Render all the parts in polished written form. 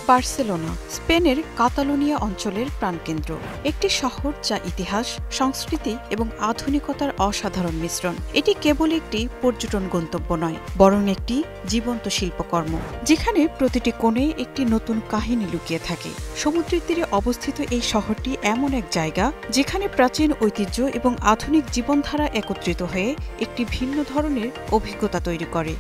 Barcelona স্পেনের Catalonia অঞ্চলের প্রাণকেন্দ্র, একটি শহর যা ইতিহাস, সংস্কৃতি এবং আধুনিকতার অসাধারণ মিশ্রণ। এটি কেবল একটি পর্যটন গন্তব্য নয়, বরং একটি জীবন্ত শিল্পকর্ম, যেখানে প্রতিটি কোণে একটি নতুন কাহিনী লুকিয়ে থাকে। সমুদ্রের তীরে অবস্থিত এই শহরটি এমন এক জায়গা যেখানে প্রাচীন ঐতিহ্য এবং আধুনিক জীবনধারা একত্রিত হয়ে একটি ভিন্ন ধরনের অভিজ্ঞতা তৈরি করে।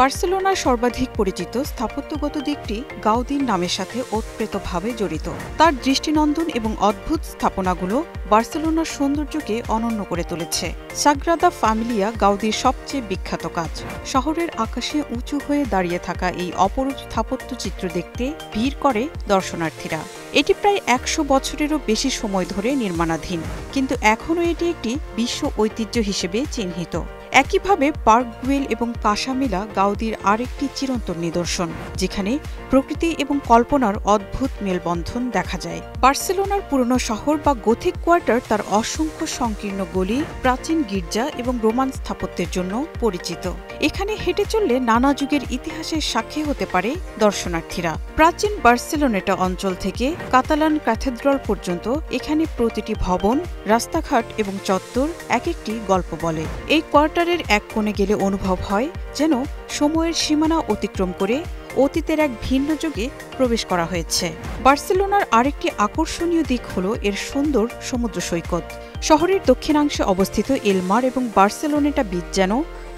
বার্সেলোনার সর্বাধিক পরিচিত স্থাপত্যগত দিকটি গাউদির নামের সাথে ওতপ্রোতভাবে জড়িত। তার দৃষ্টিনন্দন এবং অদ্ভুত স্থাপনাগুলো বার্সেলোনার সৌন্দর্যকে অনন্য করে তুলেছে। সাগ্রাদা ফ্যামিলিয়া গাউদির সবচেয়ে বিখ্যাত কাজ। শহরের আকাশে উঁচু হয়ে দাঁড়িয়ে থাকা এই অপরূপ স্থাপত্যচিত্র দেখতে ভিড় করে দর্শনার্থীরা। এটি প্রায় ১০০ বছরেরও বেশি সময় ধরে নির্মাণাধীন, কিন্তু এখনও এটি একটি বিশ্ব ঐতিহ্য হিসেবে চিহ্নিত। একইভাবে পার্ক গুয়েল এবং কাসা মিলা গাউদির আরেকটি চিরন্তন নিদর্শন, যেখানে প্রকৃতি এবং কল্পনার অদ্ভুত মেলবন্ধন দেখা যায়। বার্সেলোনার পুরনো শহর বা গথিক কোয়ার্টার তার অসংখ্য সংকীর্ণ গলি, প্রাচীন গির্জা এবং রোমান স্থাপত্যের জন্য পরিচিত। এখানে হেঁটে চললে নানা যুগের ইতিহাসের সাক্ষী হতে পারে দর্শনার্থীরা। প্রাচীন বার্সেলোনেটা অঞ্চল থেকে কাতালান ক্যাথেড্রাল পর্যন্ত এখানে প্রতিটি ভবন, রাস্তাঘাট এবং চত্বর এক একটি গল্প বলে। এই কোয়ার্টারের এক কোণে গেলে অনুভব হয় যেন সময়ের সীমানা অতিক্রম করে অতীতের এক ভিন্ন যুগে প্রবেশ করা হয়েছে। বার্সেলোনার আরেকটি আকর্ষণীয় দিক হল এর সুন্দর সমুদ্র সৈকত। শহরের দক্ষিণাংশে অবস্থিত এলমার এবং বার্সেলোনেটা বিচ যেন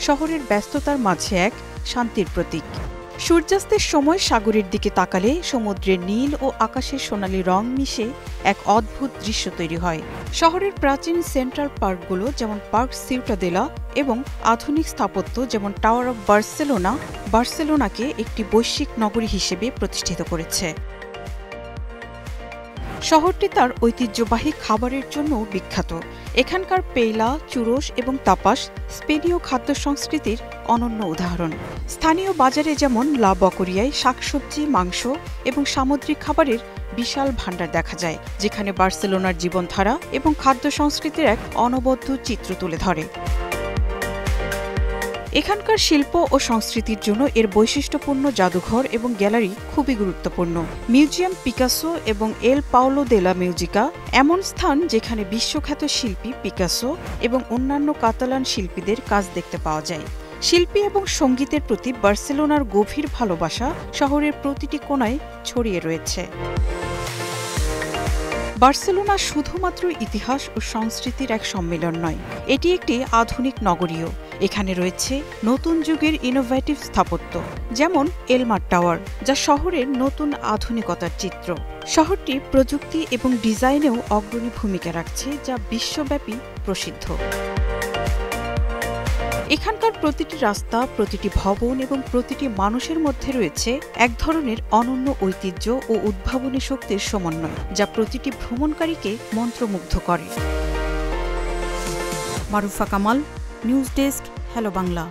শহরের ব্যস্ততার মাঝে এক শান্তির প্রতীক। সূর্যাস্তের সময় সাগরের দিকে তাকালে সমুদ্রের নীল ও আকাশের সোনালি রং মিশে এক অদ্ভুত দৃশ্য তৈরি হয়। শহরের প্রাচীন সেন্ট্রাল পার্কগুলো যেমন পার্ক সিউটাদেলা এবং আধুনিক স্থাপত্য যেমন টাওয়ার অব বার্সেলোনা বার্সেলোনাকে একটি বৈশ্বিক নগরী হিসেবে প্রতিষ্ঠিত করেছে। শহরটি তার ঐতিহ্যবাহী খাবারের জন্য বিখ্যাত। এখানকার পেইলা, চুরোস এবং তাপাস স্পেনীয় খাদ্য সংস্কৃতির অনন্য উদাহরণ। স্থানীয় বাজারে যেমন লা বকরিয়ায় শাকসবজি, মাংস এবং সামুদ্রিক খাবারের বিশাল ভাণ্ডার দেখা যায়, যেখানে বার্সেলোনার জীবনধারা এবং খাদ্য সংস্কৃতির এক অনবদ্য চিত্র তুলে ধরে। এখানকার শিল্প ও সংস্কৃতির জন্য এর বৈশিষ্ট্যপূর্ণ জাদুঘর এবং গ্যালারি খুবই গুরুত্বপূর্ণ। মিউজিয়াম পিকাসো এবং এল পাওলো দে লা মিউজিকা এমন স্থান যেখানে বিশ্বখ্যাত শিল্পী পিকাসো এবং অন্যান্য কাতালান শিল্পীদের কাজ দেখতে পাওয়া যায়। শিল্পী এবং সঙ্গীতের প্রতি বার্সেলোনার গভীর ভালোবাসা শহরের প্রতিটি কোণায় ছড়িয়ে রয়েছে। বার্সেলোনা শুধুমাত্র ইতিহাস ও সংস্কৃতির এক সম্মেলন নয়, এটি একটি আধুনিক নগরীও। এখানে রয়েছে নতুন যুগের ইনোভেটিভ স্থাপত্য, যেমন এলমার টাওয়ার, যা শহরের নতুন আধুনিকতার চিত্র। শহরটি প্রযুক্তি এবং ডিজাইনেও অগ্রণী ভূমিকা রাখছে, যা বিশ্বব্যাপী প্রসিদ্ধ। এখানকার প্রতিটি রাস্তা, প্রতিটি ভবন এবং প্রতিটি মানুষের মধ্যে রয়েছে এক ধরনের অনন্য ঐতিহ্য ও উদ্ভাবনী শক্তির সমন্বয়, যা প্রতিটি ভ্রমণকারীকে মন্ত্রমুগ্ধ করে। Marufa Kamal, news desk, hello Bangla.